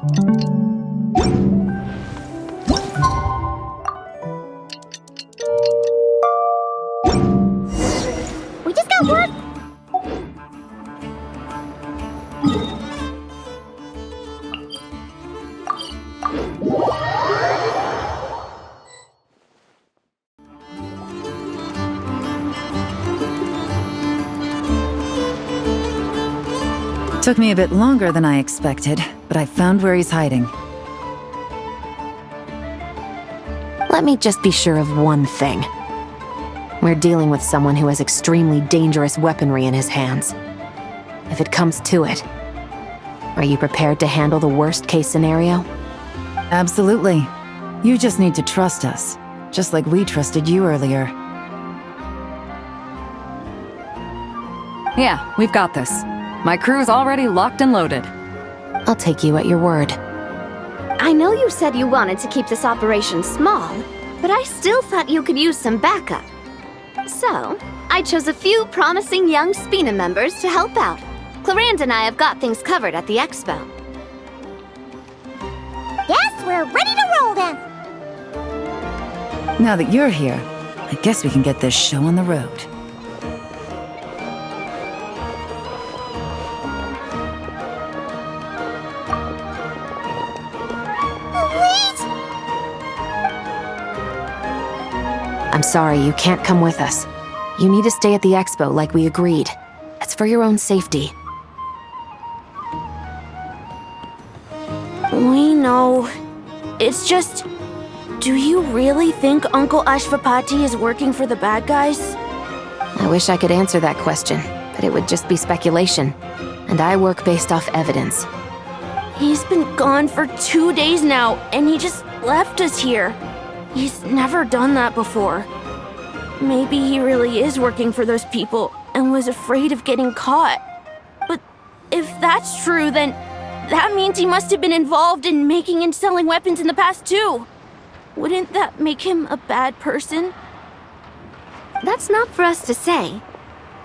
We just got word. Took me a bit longer than I expected, but I found where he's hiding. Let me just be sure of one thing. We're dealing with someone who has extremely dangerous weaponry in his hands. If it comes to it, are you prepared to handle the worst-case scenario? Absolutely. You just need to trust us, just like we trusted you earlier. Yeah, we've got this. My crew's already locked and loaded. I'll take you at your word. I know you said you wanted to keep this operation small, but I still thought you could use some backup. So, I chose a few promising young Spina members to help out. Clarand and I have got things covered at the expo. Yes, we're ready to roll then. Now that you're here, I guess we can get this show on the road. I'm sorry, you can't come with us. You need to stay at the expo like we agreed. It's for your own safety. We know. It's just... Do you really think Uncle Ashvapati is working for the bad guys? I wish I could answer that question, but it would just be speculation. And I work based off evidence. He's been gone for 2 days now, and he just left us here. He's never done that before. Maybe he really is working for those people and was afraid of getting caught. But if that's true, then that means he must have been involved in making and selling weapons in the past too. Wouldn't that make him a bad person? That's not for us to say.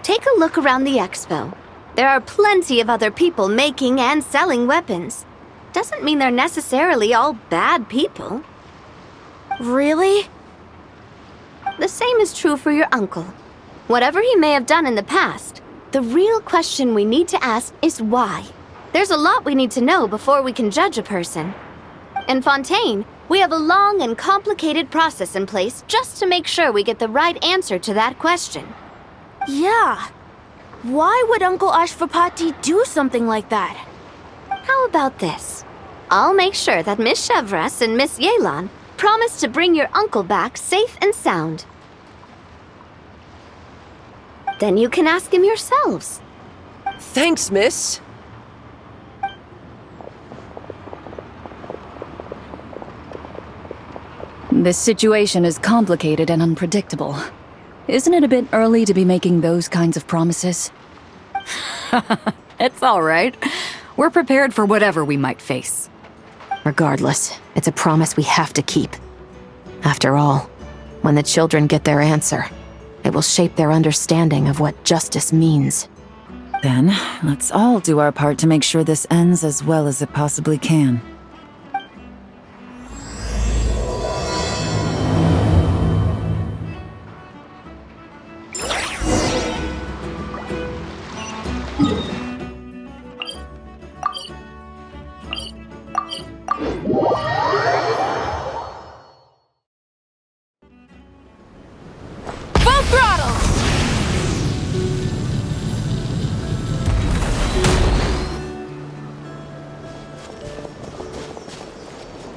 Take a look around the expo. There are plenty of other people making and selling weapons. Doesn't mean they're necessarily all bad people. Really? The same is true for your uncle. Whatever he may have done in the past, the real question we need to ask is why. There's a lot we need to know before we can judge a person. In Fontaine, we have a long and complicated process in place just to make sure we get the right answer to that question. Yeah. Why would Uncle Ashvapati do something like that? How about this? I'll make sure that Miss Chevras and Miss Yelan promise to bring your uncle back safe and sound. Then you can ask him yourselves. Thanks, miss. This situation is complicated and unpredictable. Isn't it a bit early to be making those kinds of promises? It's all right. We're prepared for whatever we might face. Regardless, it's a promise we have to keep. After all, when the children get their answer, it will shape their understanding of what justice means. Then, let's all do our part to make sure this ends as well as it possibly can.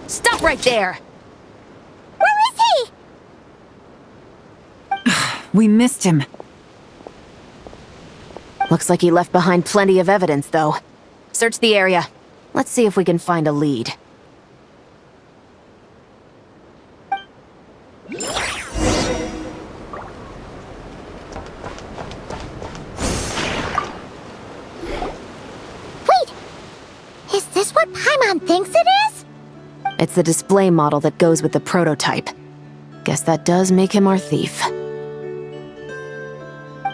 Stop right there! Where is he? We missed him. Looks like he left behind plenty of evidence, though. Search the area. Let's see if we can find a lead. Wait! Is this what Paimon thinks it is? It's the display model that goes with the prototype. Guess that does make him our thief.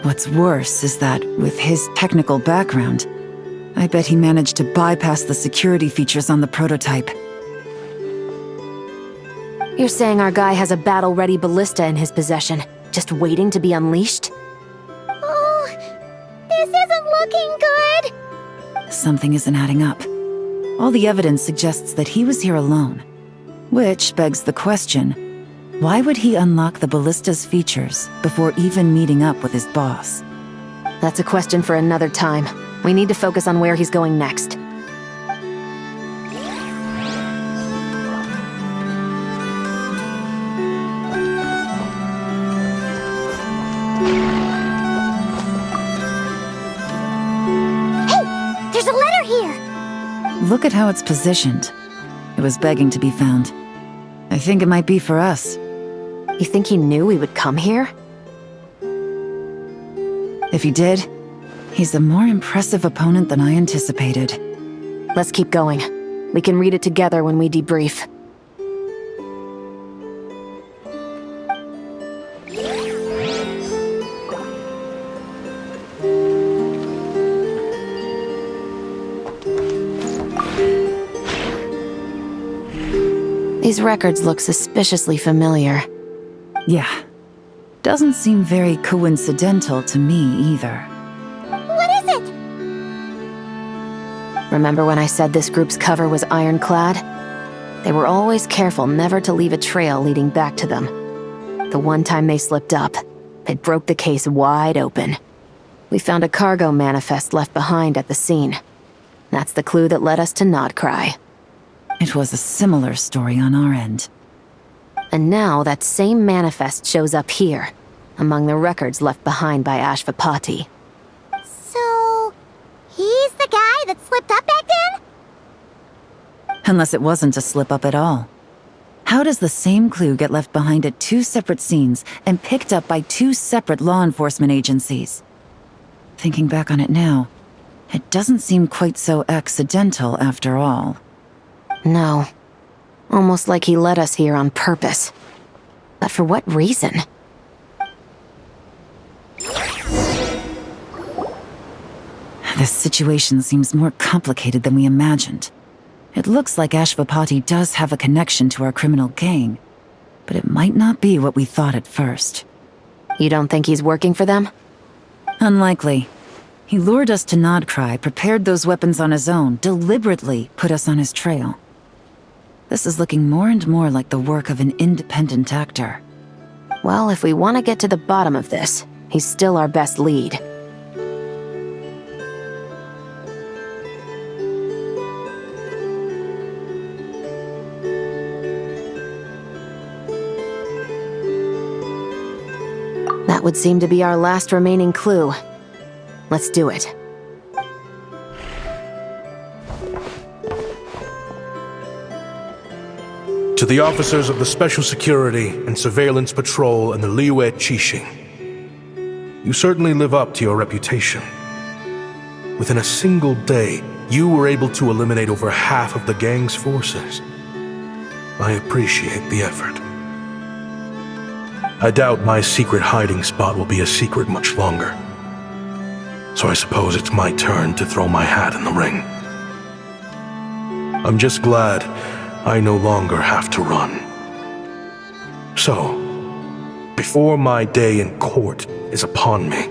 What's worse is that, with his technical background, I bet he managed to bypass the security features on the prototype. You're saying our guy has a battle-ready ballista in his possession, just waiting to be unleashed? Oh, this isn't looking good. Something isn't adding up. All the evidence suggests that he was here alone. Which begs the question, why would he unlock the ballista's features before even meeting up with his boss? That's a question for another time. We need to focus on where he's going next. Hey, there's a letter here. Look at how it's positioned. It was begging to be found. I think it might be for us. You think he knew we would come here? If he did, he's a more impressive opponent than I anticipated. Let's keep going. We can read it together when we debrief. These records look suspiciously familiar. Yeah. Doesn't seem very coincidental to me either. What is it? Remember when I said this group's cover was ironclad? They were always careful never to leave a trail leading back to them. The one time they slipped up, it broke the case wide open. We found a cargo manifest left behind at the scene. That's the clue that led us to Nodcry. It was a similar story on our end. And now that same manifest shows up here, among the records left behind by Ashvapati. So, he's the guy that slipped up back then? Unless it wasn't a slip-up at all. How does the same clue get left behind at two separate scenes and picked up by two separate law enforcement agencies? Thinking back on it now, it doesn't seem quite so accidental after all. No. Almost like he led us here on purpose. But for what reason? This situation seems more complicated than we imagined. It looks like Ashvapati does have a connection to our criminal gang, but it might not be what we thought at first. You don't think he's working for them? Unlikely. He lured us to Nodcry, prepared those weapons on his own, deliberately put us on his trail. This is looking more and more like the work of an independent actor. Well, if we want to get to the bottom of this, he's still our best lead. That would seem to be our last remaining clue. Let's do it. To the officers of the Special Security and Surveillance Patrol and the Liyue Qixing, you certainly live up to your reputation. Within a single day, you were able to eliminate over half of the gang's forces. I appreciate the effort. I doubt my secret hiding spot will be a secret much longer. So I suppose it's my turn to throw my hat in the ring. I'm just glad I no longer have to run. So, before my day in court is upon me,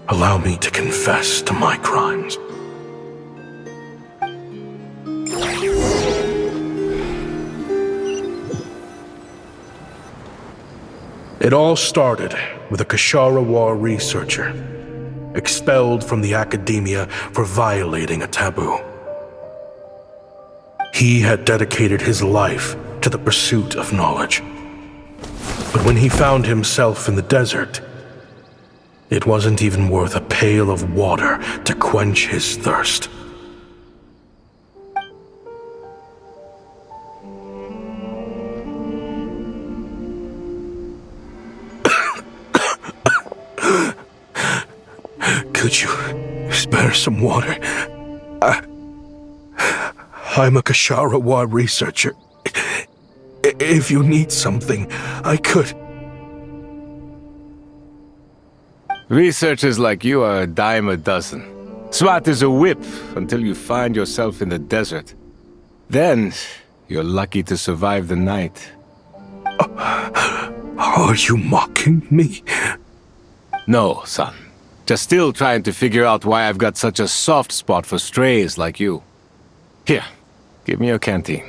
allow me to confess to my crimes. It all started with a Kashara War researcher, expelled from the academia for violating a taboo. He had dedicated his life to the pursuit of knowledge. But when he found himself in the desert, it wasn't even worth a pail of water to quench his thirst. Could you spare some water? I'm a Kashara War researcher. If you need something, I could. Researchers like you are a dime a dozen. Smart as a whip until you find yourself in the desert. Then, you're lucky to survive the night. Are you mocking me? No, son. Just still trying to figure out why I've got such a soft spot for strays like you. Here, give me your canteen.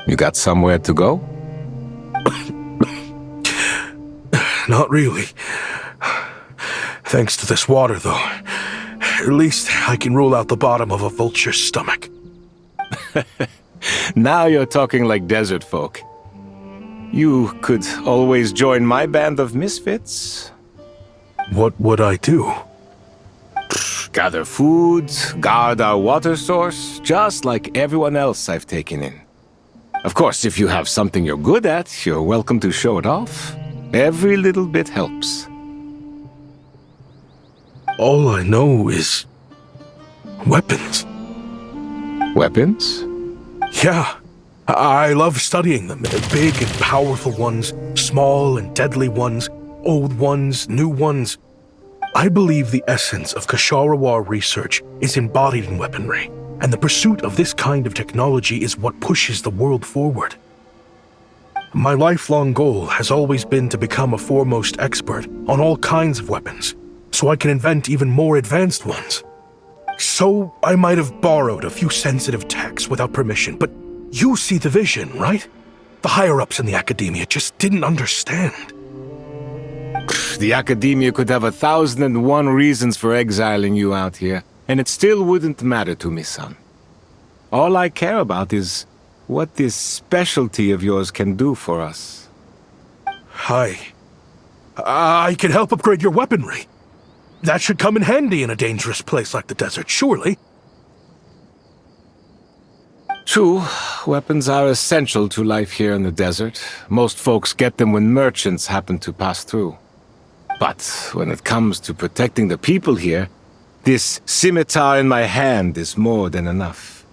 You got somewhere to go? Not really. Thanks to this water, though. At least I can rule out the bottom of a vulture's stomach. Now you're talking like desert folk. You could always join my band of misfits. What would I do? Gather food, guard our water source, just like everyone else I've taken in. Of course, if you have something you're good at, you're welcome to show it off. Every little bit helps. All I know is... weapons. Weapons? Yeah. I love studying them. Big and powerful ones, small and deadly ones, old ones, new ones. I believe the essence of Kshatriya research is embodied in weaponry, and the pursuit of this kind of technology is what pushes the world forward. My lifelong goal has always been to become a foremost expert on all kinds of weapons, so I can invent even more advanced ones. So I might have borrowed a few sensitive techs without permission, but you see the vision, right? The higher-ups in the academia just didn't understand. The academia could have 1,001 reasons for exiling you out here, and it still wouldn't matter to me, son. All I care about is what this specialty of yours can do for us. I can help upgrade your weaponry. That should come in handy in a dangerous place like the desert, surely. True, weapons are essential to life here in the desert. Most folks get them when merchants happen to pass through. But when it comes to protecting the people here, this scimitar in my hand is more than enough.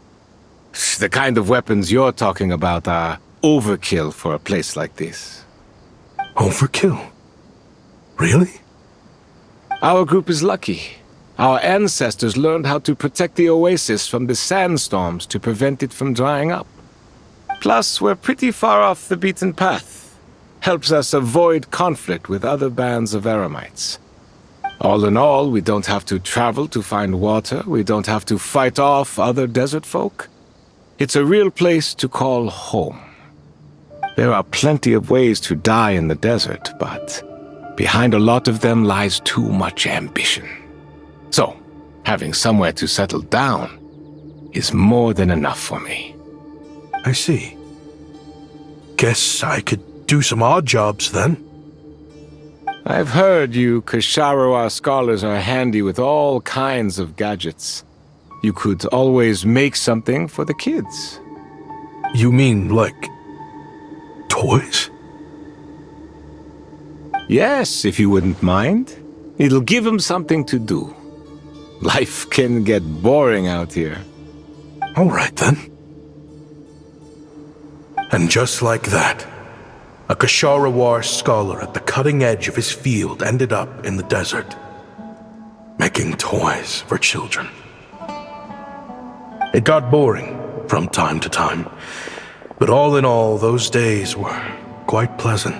The kind of weapons you're talking about are overkill for a place like this. Overkill? Really? Our group is lucky. Our ancestors learned how to protect the oasis from the sandstorms to prevent it from drying up. Plus, we're pretty far off the beaten path. Helps us avoid conflict with other bands of Eremites. All in all, we don't have to travel to find water, we don't have to fight off other desert folk. It's a real place to call home. There are plenty of ways to die in the desert, but behind a lot of them lies too much ambition. So, having somewhere to settle down is more than enough for me. I see. Guess I could do some odd jobs then. I've heard you Kshatriya scholars are handy with all kinds of gadgets. You could always make something for the kids. You mean, like, toys? Yes, if you wouldn't mind. It'll give them something to do. Life can get boring out here. All right, then. And just like that, a Kshatriya scholar at the cutting edge of his field ended up in the desert, making toys for children. It got boring from time to time, but all in all, those days were quite pleasant.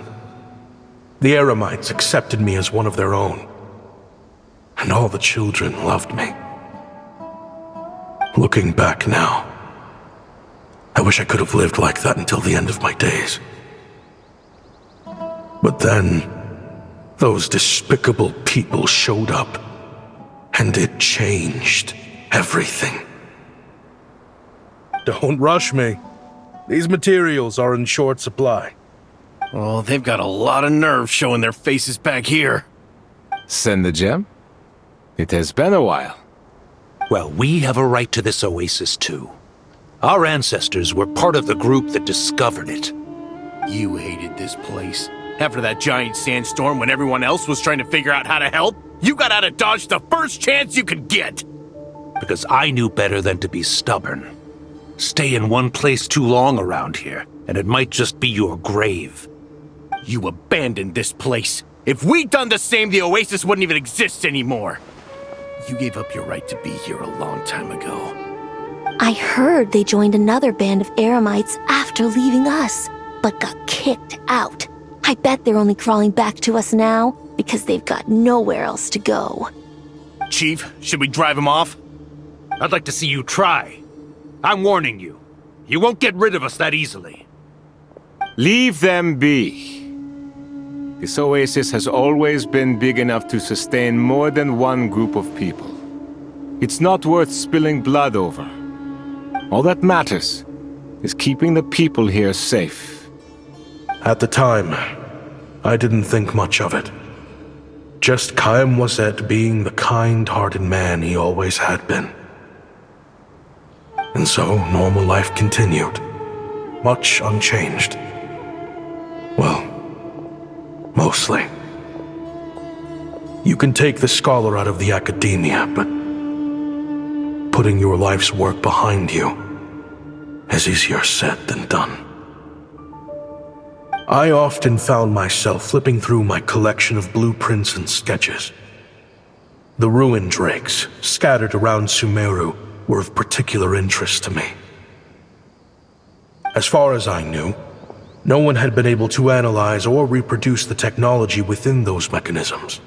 The Eremites accepted me as one of their own, and all the children loved me. Looking back now, I wish I could have lived like that until the end of my days. But then, those despicable people showed up, and it changed everything. Don't rush me. These materials are in short supply. Oh, they've got a lot of nerve showing their faces back here. Send the gem? It has been a while. Well, we have a right to this oasis too. Our ancestors were part of the group that discovered it. You hated this place. After that giant sandstorm when everyone else was trying to figure out how to help, You got out of Dodge the first chance you could get! Because I knew better than to be stubborn. Stay in one place too long around here, and it might just be your grave. You abandoned this place. If we'd done the same, the Oasis wouldn't even exist anymore. You gave up your right to be here a long time ago. I heard they joined another band of Eremites after leaving us, but got kicked out. I bet they're only crawling back to us now because they've got nowhere else to go. Chief, should we drive him off? I'd like to see you try. I'm warning you. You won't get rid of us that easily. Leave them be. This oasis has always been big enough to sustain more than one group of people. It's not worth spilling blood over. All that matters is keeping the people here safe. At the time, I didn't think much of it. Just Chaim Wazet being the kind-hearted man he always had been. And so, normal life continued, much unchanged. Well, mostly. You can take the scholar out of the academia, but putting your life's work behind you is easier said than done. I often found myself flipping through my collection of blueprints and sketches. The ruin drakes scattered around Sumeru were of particular interest to me. As far as I knew, no one had been able to analyze or reproduce the technology within those mechanisms.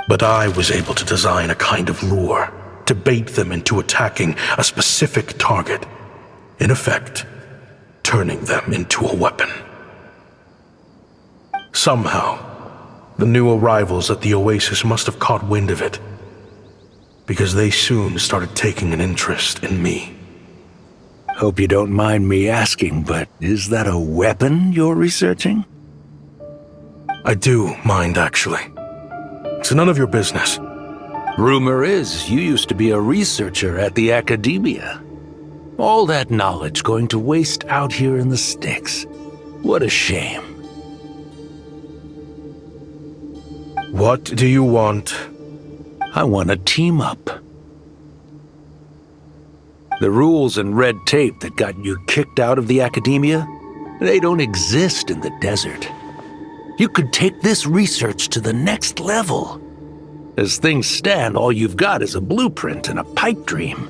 But I was able to design a kind of lure to bait them into attacking a specific target, in effect, turning them into a weapon. Somehow, the new arrivals at the Oasis must have caught wind of it, because they soon started taking an interest in me. Hope you don't mind me asking, but is that a weapon you're researching? I do mind, actually. It's none of your business. Rumor is you used to be a researcher at the academia. All that knowledge going to waste out here in the sticks. What a shame. What do you want? I want to team up. The rules and red tape that got you kicked out of the academia, they don't exist in the desert. You could take this research to the next level. As things stand, all you've got is a blueprint and a pipe dream.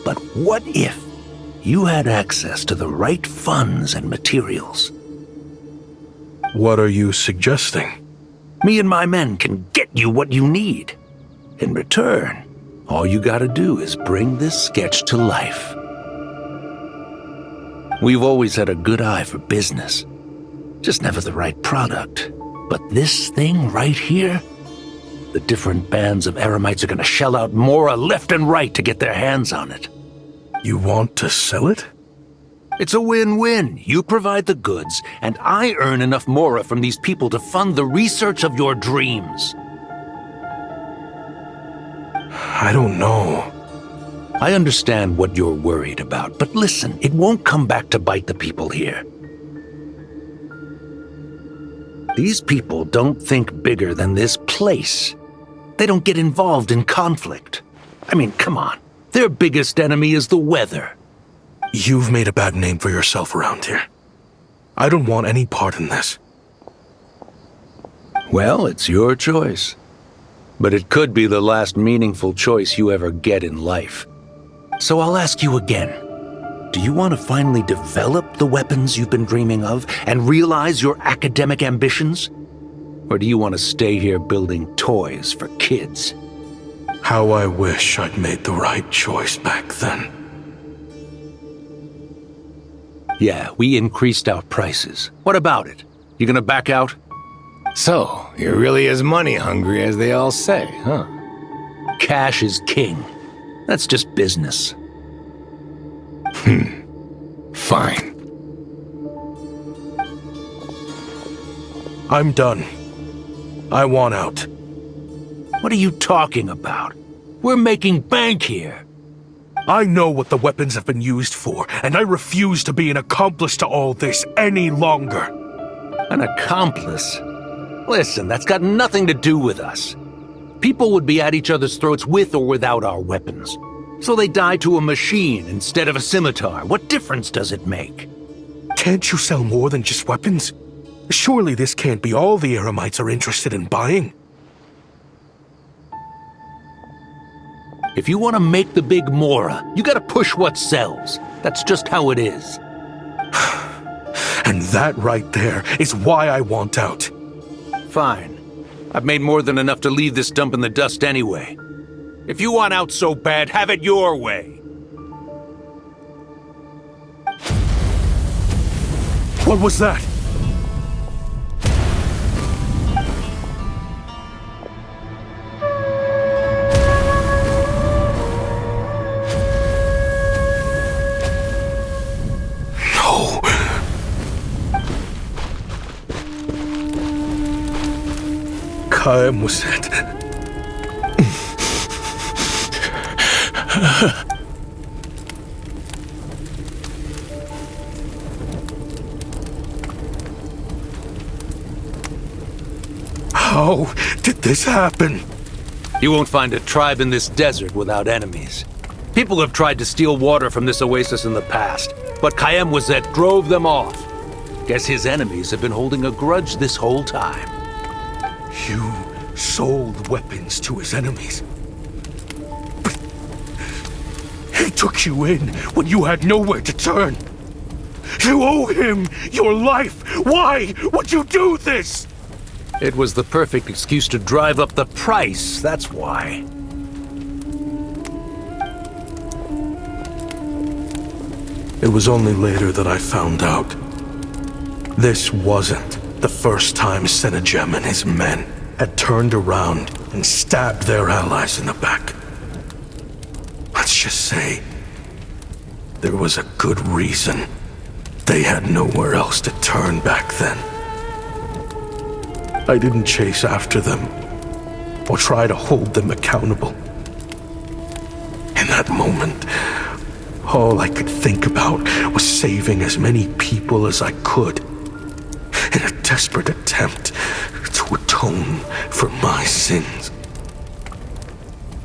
But what if you had access to the right funds and materials? What are you suggesting? Me and my men can get you what you need. In return, all you gotta do is bring this sketch to life. We've always had a good eye for business, just never the right product. But this thing right here, the different bands of Eremites are gonna shell out Mora left and right to get their hands on it. You want to sell it? It's a win-win. You provide the goods, and I earn enough Mora from these people to fund the research of your dreams. I don't know. I understand what you're worried about, but listen, it won't come back to bite the people here. These people don't think bigger than this place. They don't get involved in conflict. I mean, come on. Their biggest enemy is the weather. You've made a bad name for yourself around here. I don't want any part in this. Well, it's your choice. But it could be the last meaningful choice you ever get in life. So I'll ask you again. Do you want to finally develop the weapons you've been dreaming of and realize your academic ambitions? Or do you want to stay here building toys for kids? How I wish I'd made the right choice back then. Yeah, we increased our prices. What about it? You gonna back out? So, you're really as money hungry as they all say, huh? Cash is king. That's just business. Fine. I'm done. I want out. What are you talking about? We're making bank here. I know what the weapons have been used for, and I refuse to be an accomplice to all this any longer. An accomplice? Listen, that's got nothing to do with us. People would be at each other's throats with or without our weapons. So they die to a machine instead of a scimitar. What difference does it make? Can't you sell more than just weapons? Surely this can't be all the Eremites are interested in buying. If you want to make the big Mora, you gotta push what sells. That's just how it is. And that right there is why I want out. Fine. I've made more than enough to leave this dump in the dust anyway. If you want out so bad, have it your way. What was that? No. Kaem was it. How did this happen? You won't find a tribe in this desert without enemies. People have tried to steal water from this oasis in the past, but Kaem Wazet drove them off. Guess his enemies have been holding a grudge this whole time. You sold weapons to his enemies. But he took you in when you had nowhere to turn. You owe him your life. Why would you do this? It was the perfect excuse to drive up the price, that's why. It was only later that I found out. This wasn't the first time Senegem and his men had turned around and stabbed their allies in the back. Let's just say there was a good reason they had nowhere else to turn back then. I didn't chase after them or try to hold them accountable. In that moment, all I could think about was saving as many people as I could in a desperate attempt to atone for my sins.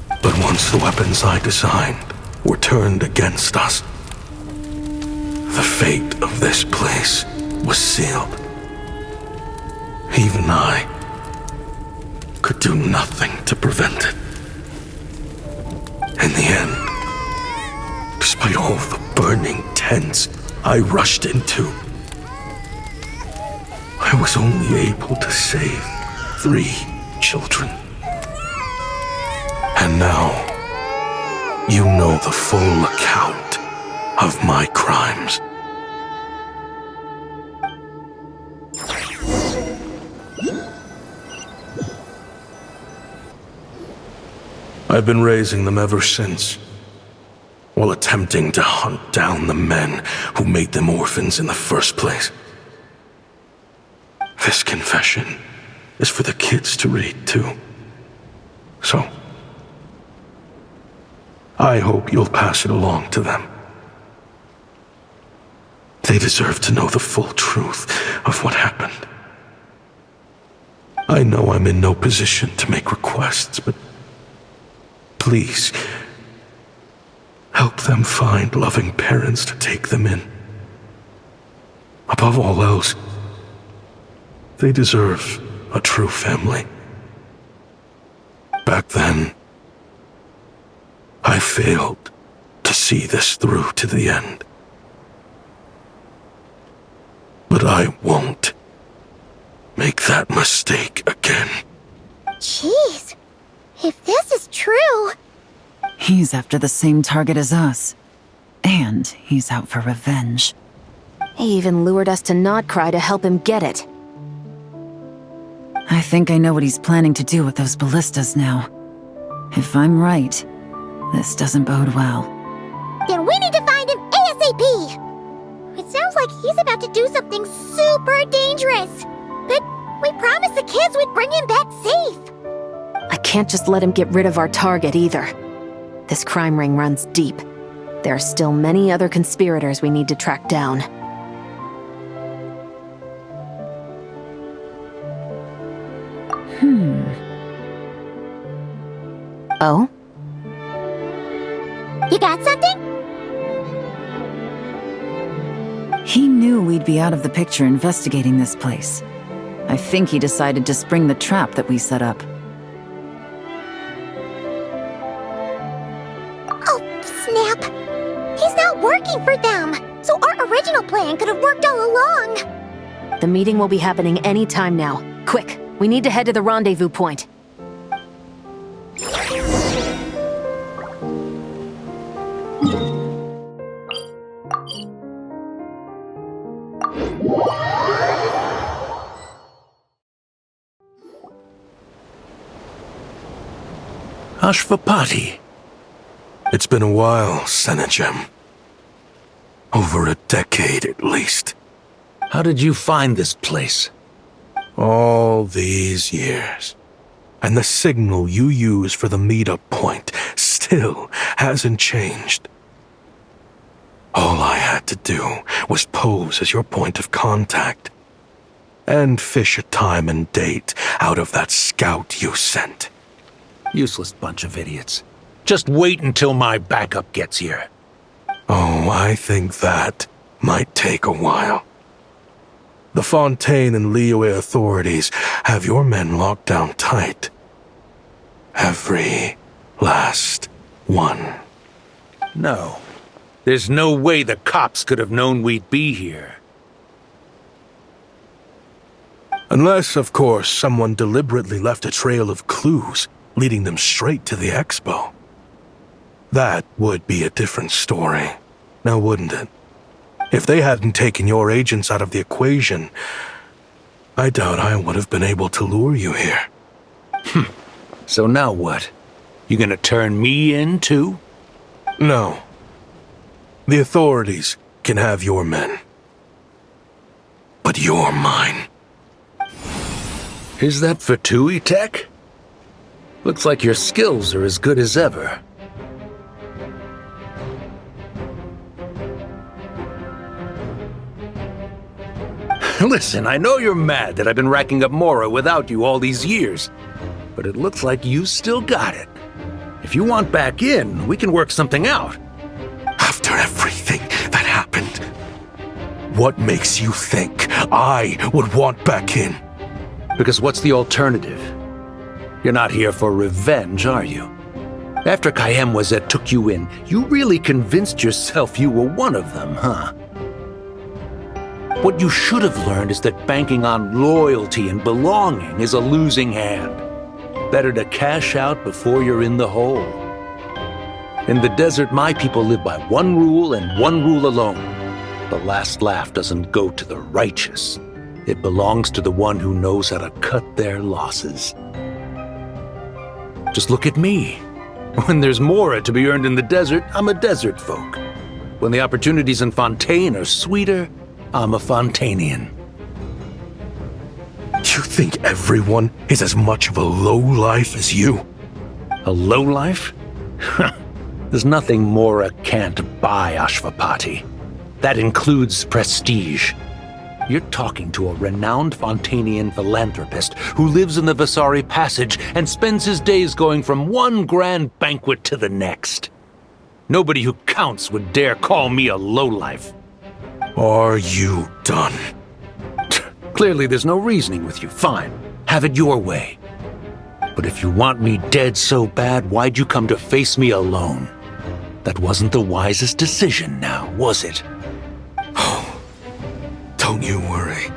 But once the weapons I designed were turned against us, the fate of this place was sealed. Even I could do nothing to prevent it. In the end, despite all the burning tents I rushed into, I was only able to save 3 children. And now, you know the full account of my crimes. I've been raising them ever since, while attempting to hunt down the men who made them orphans in the first place. This confession is for the kids to read, too. So, I hope you'll pass it along to them. They deserve to know the full truth of what happened. I know I'm in no position to make requests, but please, help them find loving parents to take them in. Above all else, they deserve a true family. Back then, I failed to see this through to the end. But I won't make that mistake again. Jeez. If this is true... He's after the same target as us. And he's out for revenge. He even lured us to Notcry to help him get it. I think I know what he's planning to do with those ballistas now. If I'm right, this doesn't bode well. Then we need to find him ASAP! It sounds like he's about to do something super dangerous. But we promised the kids we'd bring him back safe. I can't just let him get rid of our target either. This crime ring runs deep. There are still many other conspirators we need to track down. Oh? You got something? He knew we'd be out of the picture investigating this place. I think he decided to spring the trap that we set up. Oh, snap. He's not working for them. So our original plan could have worked all along. The meeting will be happening any time now. Quick, we need to head to the rendezvous point. Ashvapati. It's been a while, Senegem. Over a decade at least. How did you find this place? All these years. And the signal you use for the meetup point still hasn't changed. All I had to do was pose as your point of contact. And fish a time and date out of that scout you sent. Useless bunch of idiots. Just wait until my backup gets here. Oh, I think that might take a while. The Fontaine and Liyue authorities have your men locked down tight. Every last one. No. There's no way the cops could have known we'd be here. Unless, of course, someone deliberately left a trail of clues, leading them straight to the expo. That would be a different story, now wouldn't it? If they hadn't taken your agents out of the equation, I doubt I would have been able to lure you here. So now what? You gonna turn me in, too? No. The authorities can have your men. But you're mine. Is that Fatui tech? Looks like your skills are as good as ever. Listen, I know you're mad that I've been racking up Mora without you all these years, but it looks like you still got it. If you want back in, we can work something out. After everything that happened, what makes you think I would want back in? Because what's the alternative? You're not here for revenge, are you? After Kayemwazet took you in, you really convinced yourself you were one of them, huh? What you should have learned is that banking on loyalty and belonging is a losing hand. Better to cash out before you're in the hole. In the desert, my people live by one rule and one rule alone. The last laugh doesn't go to the righteous. It belongs to the one who knows how to cut their losses. Just look at me. When there's Mora to be earned in the desert, I'm a desert folk. When the opportunities in Fontaine are sweeter, I'm a Fontanian. You think everyone is as much of a lowlife as you? A lowlife? There's nothing Mora can't buy, Ashvapati. That includes prestige. You're talking to a renowned Fontanian philanthropist who lives in the Vasari Passage and spends his days going from one grand banquet to the next. Nobody who counts would dare call me a lowlife. Are you done? Clearly there's no reasoning with you. Fine. Have it your way. But if you want me dead so bad, why'd you come to face me alone? That wasn't the wisest decision now, was it? Oh, don't you worry.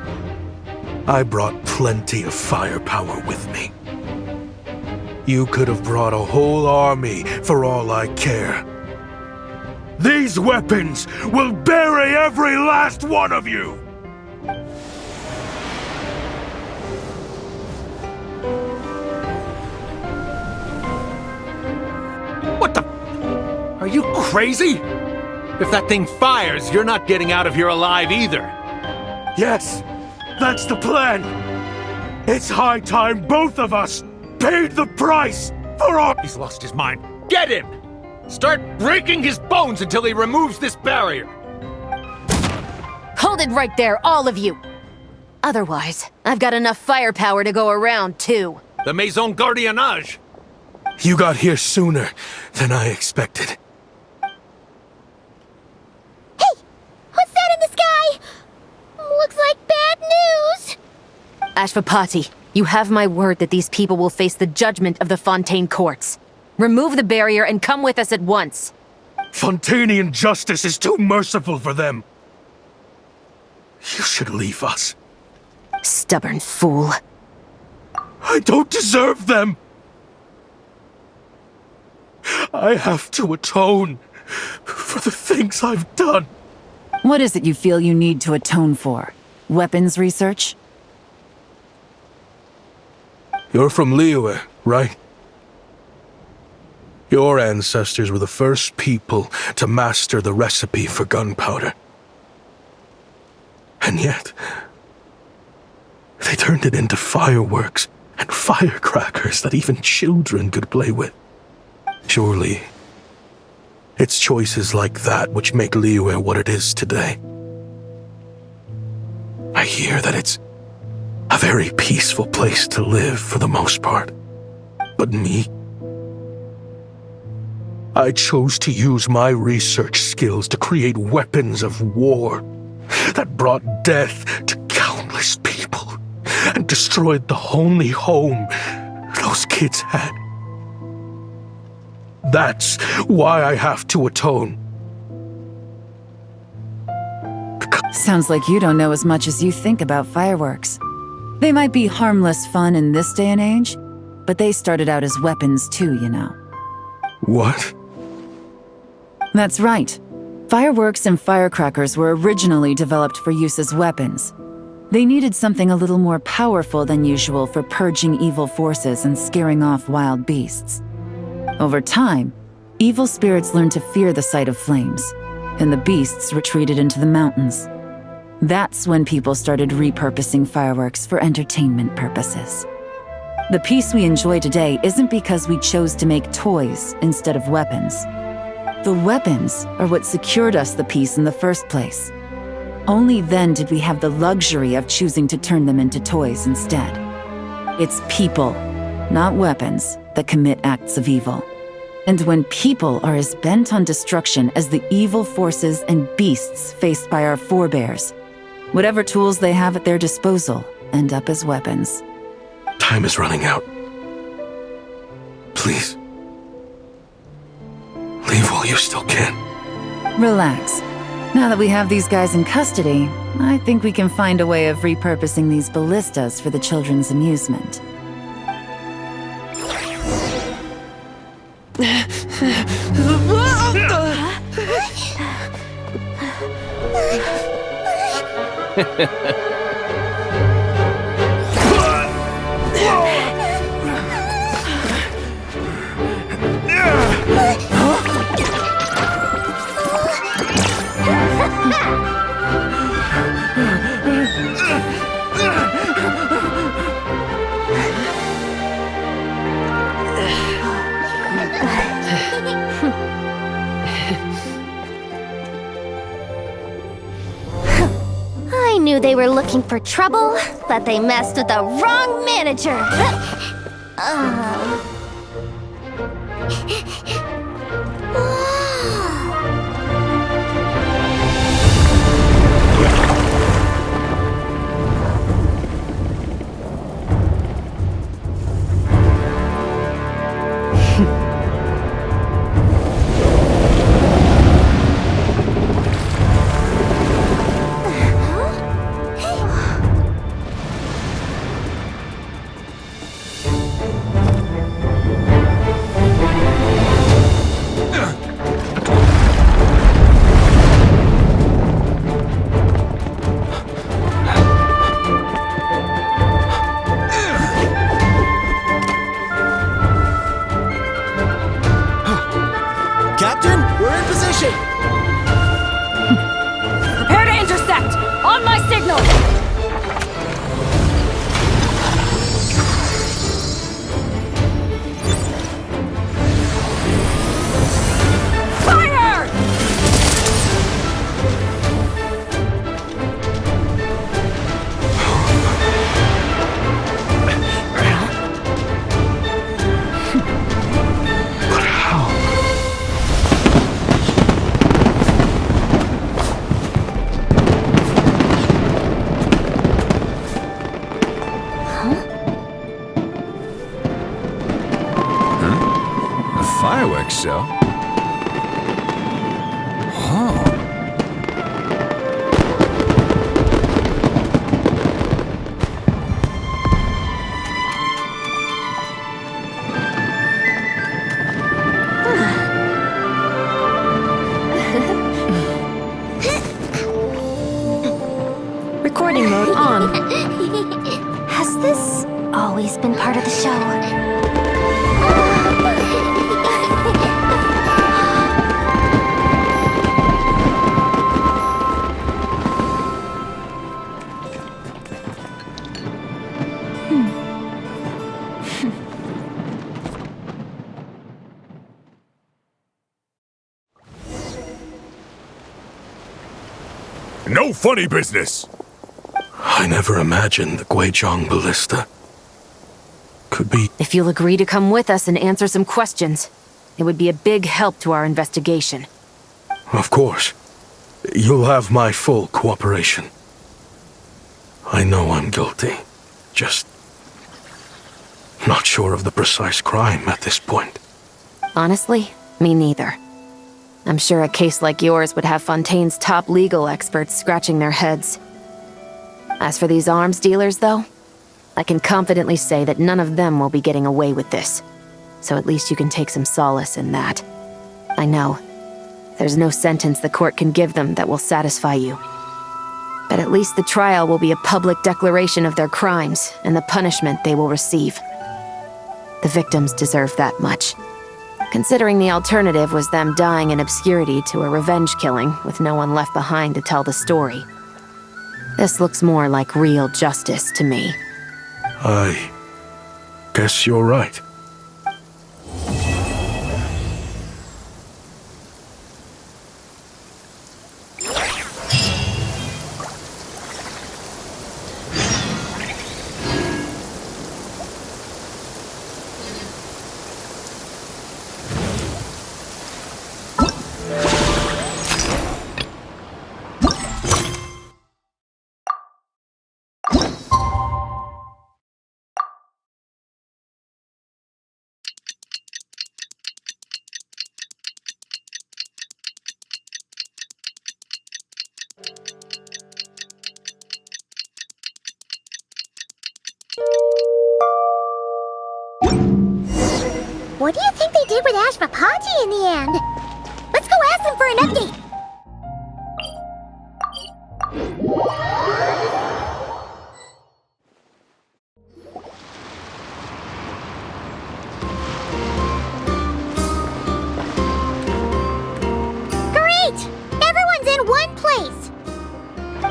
I brought plenty of firepower with me. You could have brought a whole army for all I care. These weapons will bury every last one of you! What the? Are you crazy? If that thing fires, you're not getting out of here alive either. Yes, that's the plan. It's high time both of us paid the price for our— He's lost his mind. Get him! Start breaking his bones until he removes this barrier. Hold it right there, all of you! Otherwise, I've got enough firepower to go around, too. The Maison Gardiennage. You got here sooner than I expected. Hey! What's that in the sky? Looks like bad news! Ashvapati, you have my word that these people will face the judgment of the Fontaine courts. Remove the barrier and come with us at once. Fontanian justice is too merciful for them. You should leave us. Stubborn fool. I don't deserve them. I have to atone for the things I've done. What is it you feel you need to atone for? Weapons research? You're from Liyue, right? Your ancestors were the first people to master the recipe for gunpowder. And yet, they turned it into fireworks and firecrackers that even children could play with. Surely, it's choices like that which make Liyue what it is today. I hear that it's a very peaceful place to live for the most part. But me? I chose to use my research skills to create weapons of war that brought death to countless people and destroyed the only home those kids had. That's why I have to atone. Sounds like you don't know as much as you think about fireworks. They might be harmless fun in this day and age, but they started out as weapons too, you know. What? That's right. Fireworks and firecrackers were originally developed for use as weapons. They needed something a little more powerful than usual for purging evil forces and scaring off wild beasts. Over time, evil spirits learned to fear the sight of flames, and the beasts retreated into the mountains. That's when people started repurposing fireworks for entertainment purposes. The peace we enjoy today isn't because we chose to make toys instead of weapons. The weapons are what secured us the peace in the first place. Only then did we have the luxury of choosing to turn them into toys instead. It's people, not weapons, that commit acts of evil. And when people are as bent on destruction as the evil forces and beasts faced by our forebears, whatever tools they have at their disposal end up as weapons. Time is running out. Please. Leave while you still can. Relax. Now that we have these guys in custody, I think we can find a way of repurposing these ballistas for the children's amusement. I knew they were looking for trouble, but they messed with the wrong manager. Captain, we're in position! Prepare to intercept! On my signal! Fire! fireworks show? Huh. Recording mode on. Has this always been part of the show? No funny business! I never imagined the Guizhong ballista could be... If you'll agree to come with us and answer some questions, it would be a big help to our investigation. Of course. You'll have my full cooperation. I know I'm guilty. Just... not sure of the precise crime at this point. Honestly, me neither. I'm sure a case like yours would have Fontaine's top legal experts scratching their heads. As for these arms dealers, though, I can confidently say that none of them will be getting away with this. So at least you can take some solace in that. I know, there's no sentence the court can give them that will satisfy you. But at least the trial will be a public declaration of their crimes and the punishment they will receive. The victims deserve that much. Considering the alternative was them dying in obscurity to a revenge killing with no one left behind to tell the story. This looks more like real justice to me. I guess you're right. What do you think they did with Ashvapati in the end? Let's go ask them for an update! Great! Everyone's in one place!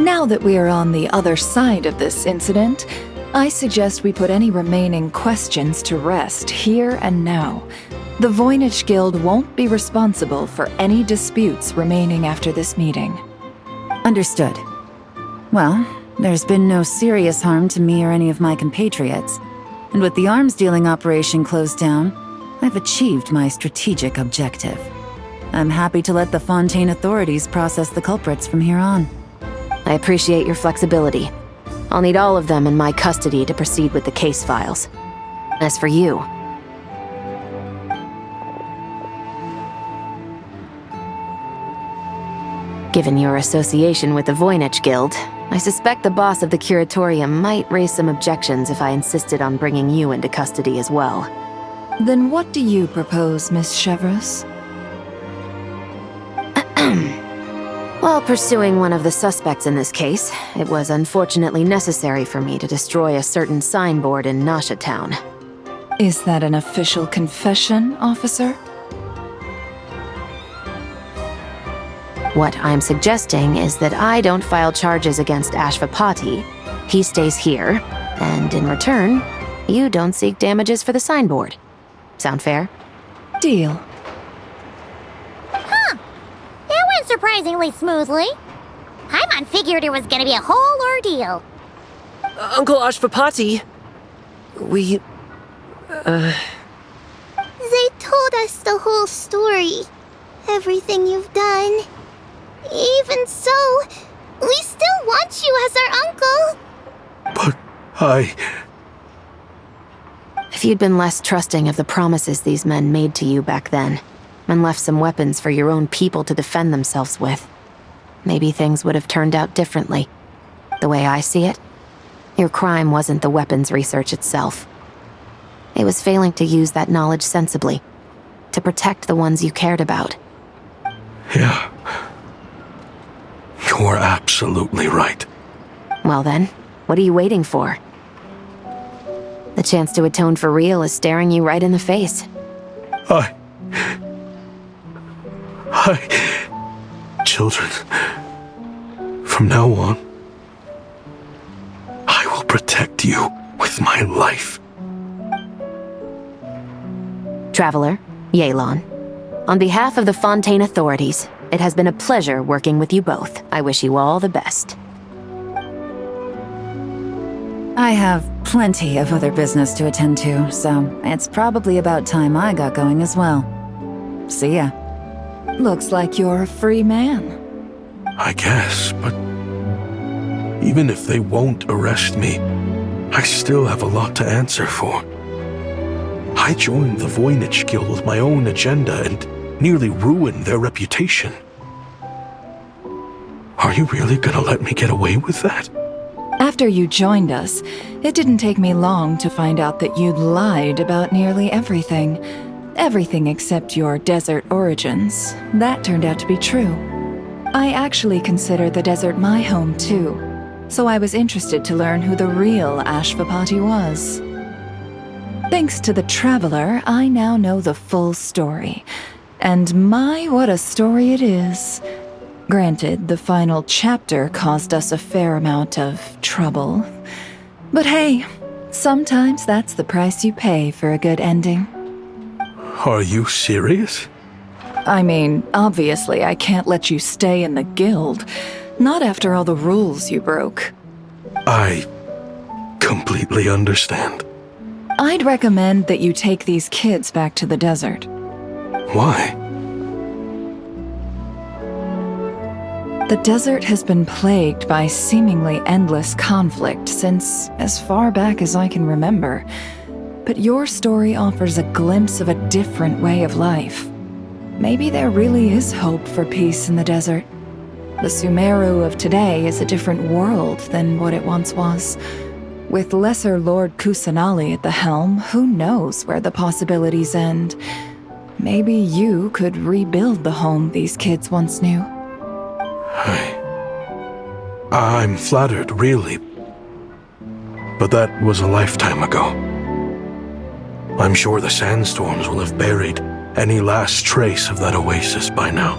Now that we are on the other side of this incident, I suggest we put any remaining questions to rest here and now. The Voynich Guild won't be responsible for any disputes remaining after this meeting. Understood. Well, there's been no serious harm to me or any of my compatriots. And with the arms dealing operation closed down, I've achieved my strategic objective. I'm happy to let the Fontaine authorities process the culprits from here on. I appreciate your flexibility. I'll need all of them in my custody to proceed with the case files. As for you... Given your association with the Voynich Guild, I suspect the boss of the Curatorium might raise some objections if I insisted on bringing you into custody as well. Then what do you propose, Miss Chevreuse? While pursuing one of the suspects in this case, it was unfortunately necessary for me to destroy a certain signboard in Nasha Town. Is that an official confession, officer? What I'm suggesting is that I don't file charges against Ashvapati. He stays here, and in return, you don't seek damages for the signboard. Sound fair? Deal. That went surprisingly smoothly. Paimon figured it was gonna be a whole ordeal. Uncle Ashvapati, we... They told us the whole story. Everything you've done. Even so, we still want you as our uncle. But If If you'd been less trusting of the promises these men made to you back then, and left some weapons for your own people to defend themselves with, maybe things would have turned out differently. The way I see it, your crime wasn't the weapons research itself. It was failing to use that knowledge sensibly, to protect the ones you cared about. Yeah. You're absolutely right. Well then, what are you waiting for? The chance to atone for real is staring you right in the face. Children, from now on, I will protect you with my life. Traveler, Yelan, on behalf of the Fontaine authorities, it has been a pleasure working with you both. I wish you all the best. I have plenty of other business to attend to, so it's probably about time I got going as well. See ya. Looks like you're a free man. I guess, but even if they won't arrest me, I still have a lot to answer for. I joined the Voynich Guild with my own agenda and nearly ruined their reputation. Are you really gonna let me get away with that? After you joined us, it didn't take me long to find out that you'd lied about nearly everything. Everything except your desert origins. That turned out to be true. I actually consider the desert my home too, so I was interested to learn who the real Ashvapati was. Thanks to the Traveler, I now know the full story. And my, what a story it is. Granted, the final chapter caused us a fair amount of trouble. But hey, sometimes that's the price you pay for a good ending. Are you serious? I mean, obviously I can't let you stay in the guild. Not after all the rules you broke. I completely understand. I'd recommend that you take these kids back to the desert. Why? The desert has been plagued by seemingly endless conflict since as far back as I can remember. But your story offers a glimpse of a different way of life. Maybe there really is hope for peace in the desert. The Sumeru of today is a different world than what it once was. With Lesser Lord Kusanali at the helm, who knows where the possibilities end? Maybe you could rebuild the home these kids once knew. I'm flattered, really. But that was a lifetime ago. I'm sure the sandstorms will have buried any last trace of that oasis by now.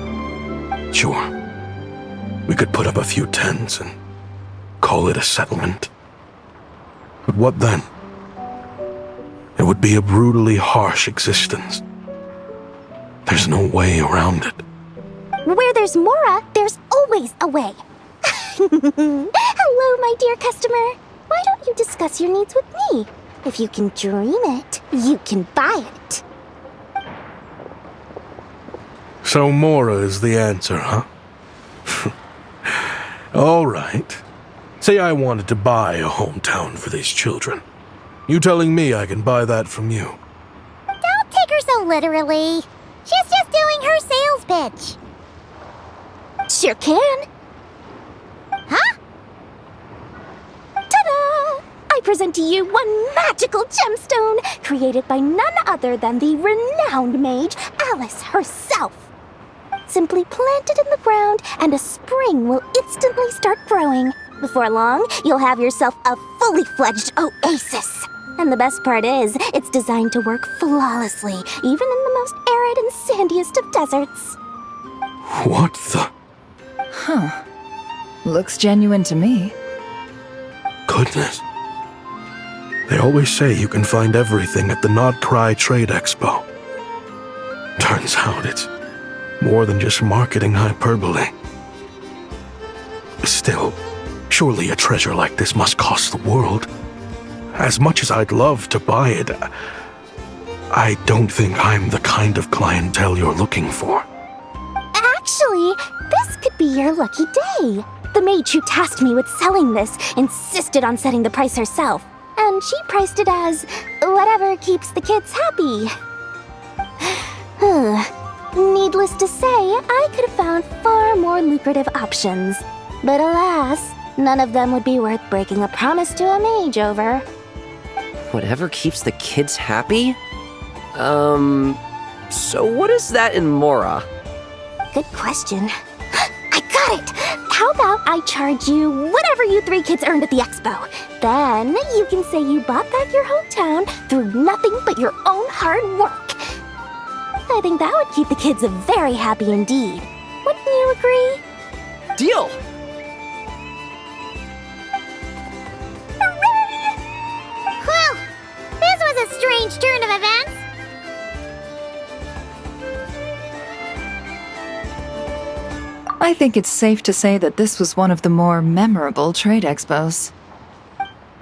Sure, we could put up a few tents and call it a settlement. But what then? It would be a brutally harsh existence. There's no way around it. Where there's Mora, there's always a way. Hello, my dear customer. Why don't you discuss your needs with me? If you can dream it, you can buy it. So Mora is the answer, huh? All right. Say I wanted to buy a hometown for these children. You telling me I can buy that from you? Don't take her so literally. She's just doing her sales pitch. Sure can. Huh? Ta-da! I present to you one magical gemstone created by none other than the renowned mage Alice herself. Simply plant it in the ground and a spring will instantly start growing. Before long, you'll have yourself a fully fledged oasis. And the best part is, it's designed to work flawlessly, even in the most arid and sandiest of deserts. What the? Huh. Looks genuine to me. Goodness. They always say you can find everything at the Not Cry Trade Expo. Turns out it's more than just marketing hyperbole. Still, surely a treasure like this must cost the world. As much as I'd love to buy it, I don't think I'm the kind of clientele you're looking for. Actually, this could be your lucky day. The mage who tasked me with selling this insisted on setting the price herself. and she priced it as whatever keeps the kids happy. Needless to say, I could have found far more lucrative options. But alas, none of them would be worth breaking a promise to a mage over. Whatever keeps the kids happy? So what is that in Mora? Good question. I got it! How about I charge you whatever you 3 kids earned at the expo? Then you can say you bought back your hometown through nothing but your own hard work. I think that would keep the kids very happy indeed. Wouldn't you agree? Deal! Hooray! Well, this was a strange turn of events. I think it's safe to say that this was one of the more memorable trade expos.